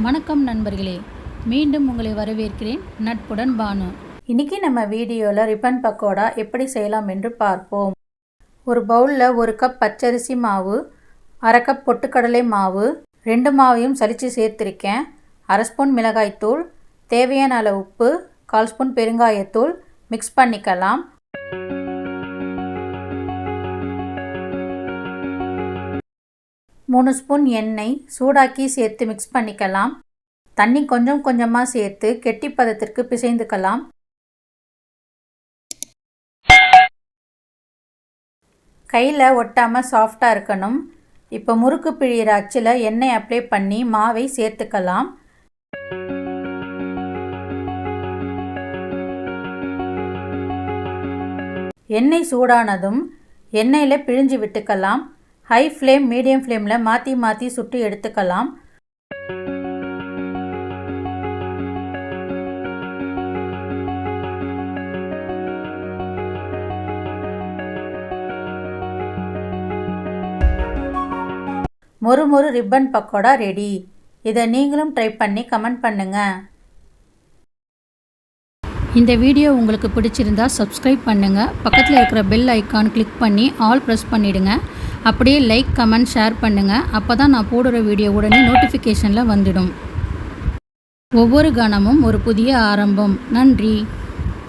வணக்கம் நண்பர்களே, மீண்டும் உங்களை வரவேற்கிறேன். நட்புடன் பானு. இன்னைக்கு நம்ம வீடியோவில் ரிப்பன் பக்கோடா எப்படி செய்யலாம் என்று பார்ப்போம். ஒரு பவுலில் 1 கப் பச்சரிசி மாவு, 1/2 கப் பொட்டுக்கடலை மாவு, 2 மாவையும் சலிச்சு சேர்த்திருக்கேன். 1/2 ஸ்பூன் மிளகாய்த்தூள், தேவையான அளவு உப்பு, 1/4 ஸ்பூன் பெருங்காயத்தூள் மிக்ஸ் பண்ணிக்கலாம். மூணு ஸ்பூன் எண்ணெய் சூடாக்கி சேர்த்து மிக்ஸ் பண்ணிக்கலாம். தண்ணி கொஞ்சம் கொஞ்சமாக சேர்த்து கெட்டி பதத்திற்கு பிசைந்துக்கலாம். கையில் ஒட்டாமல் சாஃப்டாக இருக்கணும். இப்போ முறுக்கு பிழிகிற அச்சில் எண்ணெய் அப்ளை பண்ணி மாவை சேர்த்துக்கலாம். எண்ணெய் சூடானதும் எண்ணெயில் பிழிஞ்சு விட்டுக்கலாம். ஹை ஃப்ளேம் மீடியம் ஃப்ளேமில் மாற்றி மாற்றி சுட்டு எடுத்துக்கலாம். மொறு ரிப்பன் பக்கோடா ரெடி. இதை நீங்களும் ட்ரை பண்ணி கமெண்ட் பண்ணுங்கள். இந்த வீடியோ உங்களுக்கு பிடிச்சிருந்தா சப்ஸ்கிரைப் பண்ணுங்கள். பக்கத்தில் இருக்கிற பெல் ஐக்கான் கிளிக் பண்ணி ஆல் ப்ரெஸ் பண்ணிவிடுங்க. அப்படியே லைக், கமெண்ட், ஷேர் பண்ணுங்கள். அப்போ தான் நான் போடுற வீடியோ உடனே நோட்டிஃபிகேஷனில் வந்துடும். ஒவ்வொரு கணமும் ஒரு புதிய ஆரம்பம். நன்றி.